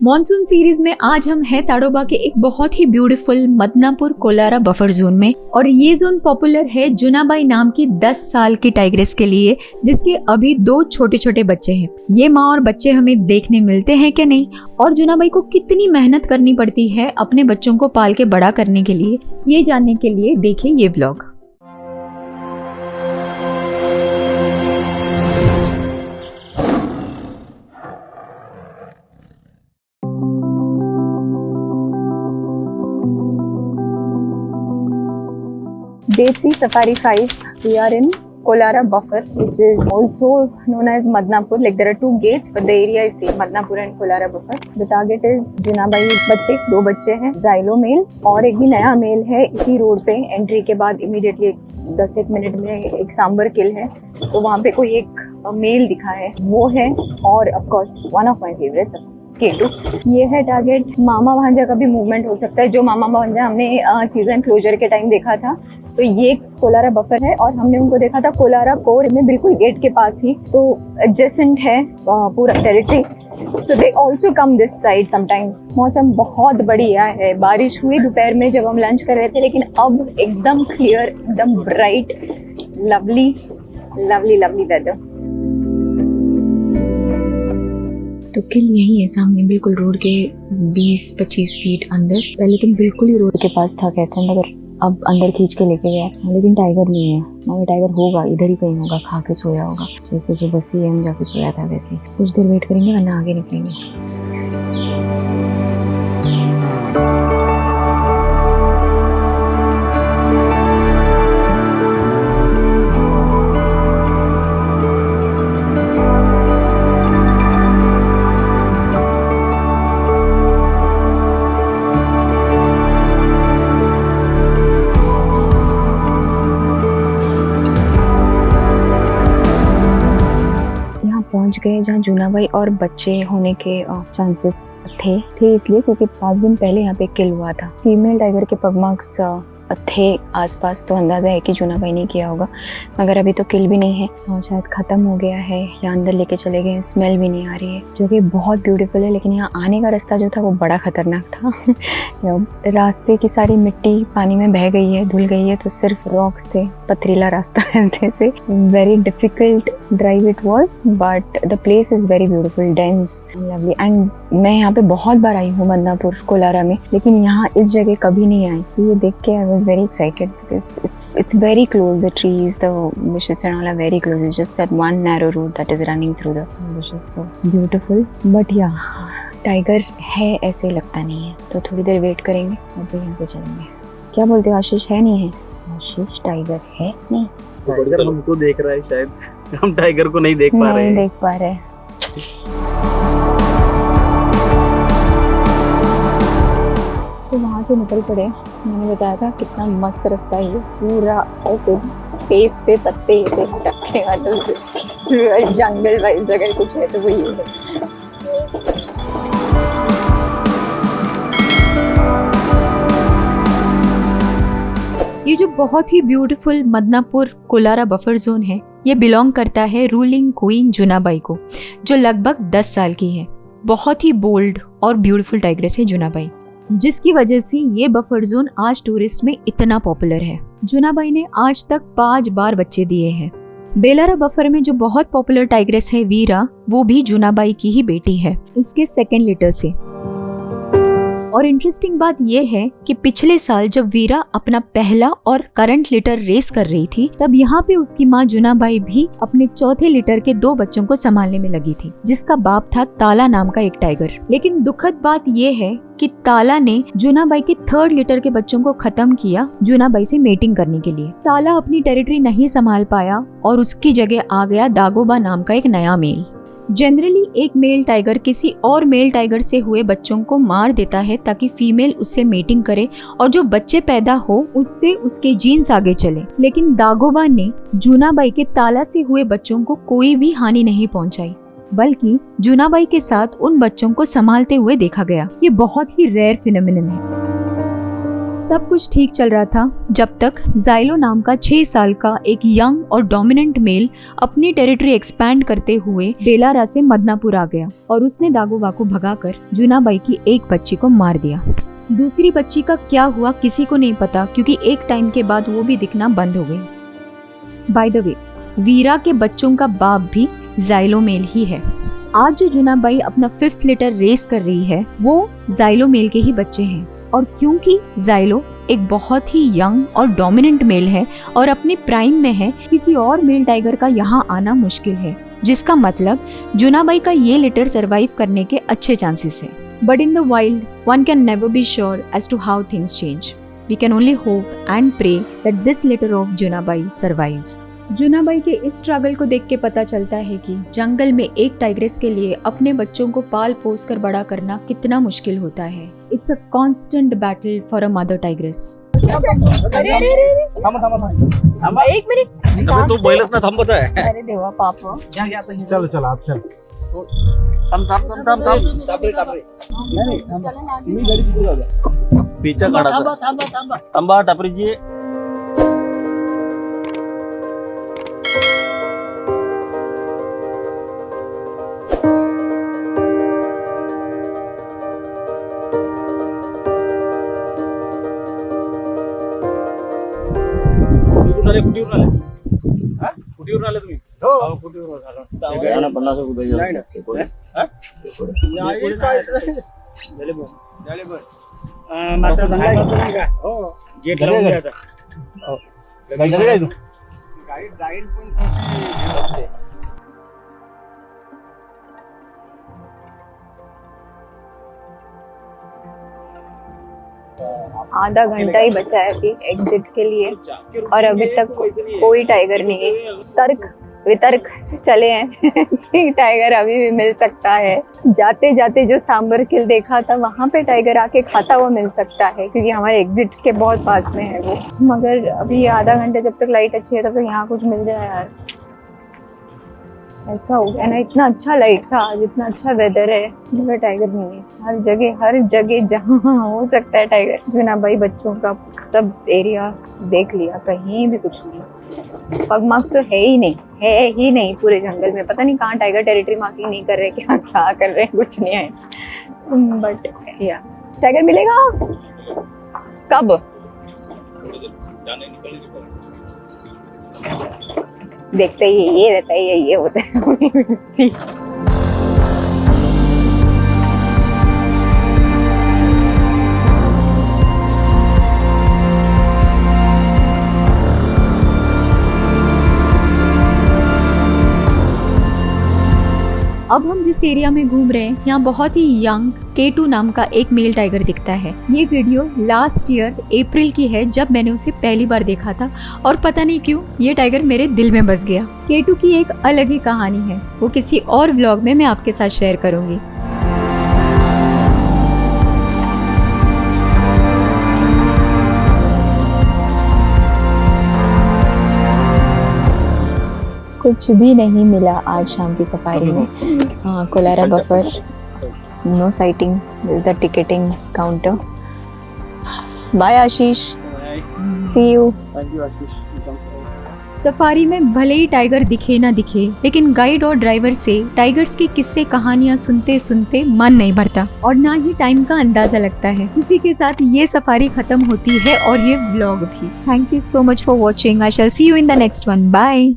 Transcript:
Monsoon series में आज हम हैं ताडोबा के एक बहुत ही beautiful Madnapur Kolara buffer zone में, और ये जोन पॉपुलर है जुनाबाई नाम की 10 साल की टाइग्रेस के लिए, जिसके अभी 2 छोटे छोटे बच्चे हैं। ये माँ और बच्चे हमें देखने मिलते हैं क्या नहीं, और जुनाबाई को कितनी मेहनत करनी पड़ती है अपने बच्चों को पाल के बड़ा करने के लिए, ये जानने के लिए देखिए ये vlog. Day 3 Safari 5. We are in Kolara Buffer, which is also known as Madnapur. Like there are 2 gates, but the area is same, Madnapur and Kolara Buffer. The target is जुनाबाई बच्चे, 2 बच्चे हैं, जाइलो मेल और एक भी नया mail है इसी road पे। एंट्री के बाद इमीडिएटली 10-1 मिनट में एक सांबर किल है, तो वहाँ पे कोई एक मेल दिखा है, वो है। और of course one of my favourites केटू। ये है टारगेट। मामा भांजा का भी मूवमेंट हो सकता है, जो मामा भांजा हमने सीजन क्लोजर के टाइम देखा था। तो ये कोलारा बफर है और हमने उनको देखा था कोलारा कोर में, बिल्कुल गेट के पास ही, तो एडजेसेंट है पूरा territory. So they also come this side sometimes. मौसम बहुत बढ़िया है, बारिश हुई दोपहर में जब हम लंच कर रहे थे, लेकिन अब एकदम क्लियर, एकदम bright, lovely lovely lovely weather. तो किल यही है सामने, बिल्कुल रोड के 20-25 फीट अंदर। पहले तो बिल्कुल ही रोड के पास था कहते हैं, मगर अब अंदर खींच के लेके गया। लेकिन टाइगर नहीं है, मगर टाइगर होगा, इधर ही कहीं होगा, खा के सोया होगा, जैसे सुबह CM जाके सोया था वैसे। कुछ देर वेट करेंगे वरना आगे निकलेंगे। पहुंच गए जहाँ जुनाबाई और बच्चे होने के चांसेस थे इसलिए क्योंकि 5 दिन पहले यहाँ पे किल हुआ था। फीमेल टाइगर के पग मार्क्स थे आसपास, तो अंदाजा है कि जुनाबाई नहीं किया होगा, मगर अभी तो किल भी नहीं है और शायद ख़त्म हो गया है या अंदर लेके चले गए। स्मेल भी नहीं आ रही है, जो कि बहुत ब्यूटीफुल है। लेकिन यहाँ आने का रास्ता जो था वो बड़ा ख़तरनाक था। रास्ते की सारी मिट्टी पानी में बह गई है, धुल गई है, तो सिर्फ रॉक्स थे, पथरीला रास्ता है से। Very difficult drive it was, but the place is very beautiful, dense, lovely. And मैं यहाँ पे बहुत बार आई हूँ मदनापुर कोलारा में, लेकिन यहाँ इस जगह कभी नहीं आई। तो ये देख के आई was very excited because it's very close. The trees, the bushes and all are very close. It's just that one narrow road that is running through the bushes. So beautiful. But yeah, tiger है ऐसे लगता नहीं है, तो थोड़ी देर wait करेंगे और फिर यहाँ पे चलेंगे। क्या बोलते हो आशीष, है नहीं है? आशीष टाइगर है नहीं? टाइगर हमको देख रहा है, शायद हम टाइगर को नहीं देख पा रहे हैं। नहीं देख पा रहे। तो वहाँ से निकल पड़े। मैंने बताया था कितना मस्त रास्ता है ये, पूरा ऐसे फेस पे पत्ते ऐसे रखे वाला जंगल वाइब्स अगर कुछ है तो वो ये है। ये जो बहुत ही beautiful Madnapur Kolara buffer zone है, ये बिलोंग करता है रूलिंग क्वीन जुनाबाई को, जो लगभग 10 साल की है। बहुत ही बोल्ड और ब्यूटीफुल टाइग्रेस है जुनाबाई, जिसकी वजह से ये बफर जोन आज टूरिस्ट में इतना पॉपुलर है। जुनाबाई ने आज तक 5 बार बच्चे दिए हैं। बेलारा बफर में जो बहुत पॉपुलर टाइग्रेस है वीरा, वो भी जुनाबाई की ही बेटी है, उसके 2nd लिटर से। और इंटरेस्टिंग बात यह है कि पिछले साल जब वीरा अपना पहला और करंट लिटर रेस कर रही थी, तब यहाँ पे उसकी माँ जुनाबाई भी अपने 4थे लिटर के 2 बच्चों को संभालने में लगी थी, जिसका बाप था ताला नाम का एक टाइगर। लेकिन दुखद बात यह है कि ताला ने जुनाबाई के 3rd लिटर के बच्चों को खत्म किया जुनाबाई से मेटिंग करने के लिए। ताला अपनी टेरिटरी नहीं संभाल पाया और उसकी जगह आ गया दागोबा नाम का एक नया मेल। जनरली एक मेल टाइगर किसी और मेल टाइगर से हुए बच्चों को मार देता है ताकि फीमेल उससे मेटिंग करे और जो बच्चे पैदा हो उससे उसके जीन्स आगे चले। लेकिन दागोबा ने जुनाबाई के ताला से हुए बच्चों को कोई भी हानि नहीं पहुंचाई, बल्कि जुनाबाई के साथ उन बच्चों को संभालते हुए देखा गया। ये बहुत ही रेयर फिनोमिनन है। सब कुछ ठीक चल रहा था जब तक जाइलो नाम का 6 साल का एक यंग और डोमिनेंट मेल अपनी टेरिटरी एक्सपैंड करते हुए बेलारा से मदनापुर आ गया और उसने दागोबा को भगाकर जुनाबाई की एक बच्ची को मार दिया। दूसरी बच्ची का क्या हुआ किसी को नहीं पता, क्योंकि एक टाइम के बाद वो भी दिखना बंद हो गई। बाय द वे, वीरा के बच्चों का बाप भी जाइलो मेल ही है। आज जो जुनाबाई अपना 5th लिटर रेस कर रही है वो जाइलो मेल के ही बच्चे हैं। और क्योंकि जाइलो एक बहुत ही यंग और डोमिनेंट मेल है और अपने प्राइम में है, किसी और मेल टाइगर का यहाँ आना मुश्किल है, जिसका मतलब जुनाबाई का ये लिटर सरवाइव करने के अच्छे चांसेस है। But in the wild one can never be sure as to how things change. We can only hope and pray that this litter of Junabai survives. Junabai के इस स्ट्रगल को देख के पता चलता है कि जंगल में एक टाइग्रेस के लिए अपने बच्चों को पाल पोस कर बड़ा करना कितना मुश्किल होता है। It's a constant battle for a mother tigress. एक मिनिट, तू बैलच ना थांबत आहे. अरे देवा पाप. चलो चलो आप चल. पिचा काढा. थांबा टापरीजी. कुठून आले तुम्ही? कुठून आला? 50 रुपये नाही ना. गेट लावून द्या आता. काय झालं काय तू? गाडी जाईल पण आधा घंटा ही बचा है अभी एग्जिट के लिए और अभी तक कोई टाइगर नहीं है। तर्क वितर्क चले हैं कि टाइगर अभी भी मिल सकता है। जाते जाते जो सांबर किल देखा था वहाँ पे टाइगर आके खाता हुआ मिल सकता है, क्योंकि हमारे एग्जिट के बहुत पास में है वो। मगर अभी आधा घंटा जब तक लाइट अच्छी है तब तक यहाँ कुछ मिल जाए यार। ऐसा हो गया ना, इतना अच्छा लाइट था आज, इतना अच्छा वेदर है, मगर टाइगर नहीं है। हर जगह जहाँ हो सकता है टाइगर। जुनाबाई बच्चों का सब एरिया देख लिया, कहीं भी कुछ नहीं। पग मार्क्स तो है ही नहीं पूरे जंगल में। पता नहीं कहाँ टाइगर टेरिटरी मार्किंग नहीं कर रहे, क्या कर रहे हैं, कुछ नहीं है। बट या टाइगर मिलेगा कब? देखते ही ये रहता है, ये होता है। अब हम जिस एरिया में घूम रहे हैं यहाँ बहुत ही यंग K2 नाम का एक मेल टाइगर दिखता है। ये वीडियो लास्ट ईयर अप्रैल की है जब मैंने उसे पहली बार देखा था और पता नहीं क्यों ये टाइगर मेरे दिल में बस गया। K2 की एक अलग ही कहानी है, वो किसी और व्लॉग में मैं आपके साथ शेयर करूंगी। कुछ भी नहीं मिला आज शाम की सफारी में। Kolara buffer, no sighting, the ticketing counter. Bye Ashish, see you. Safari में भले ही टाइगर दिखे ना दिखे, लेकिन गाइड और ड्राइवर से टाइगर्स की किस्से कहानियां सुनते सुनते मन नहीं भरता और ना ही टाइम का अंदाजा लगता है। इसी के साथ ये सफारी खत्म होती है और ये व्लॉग भी। Thank you so much for watching. I shall see you in the next one. Bye.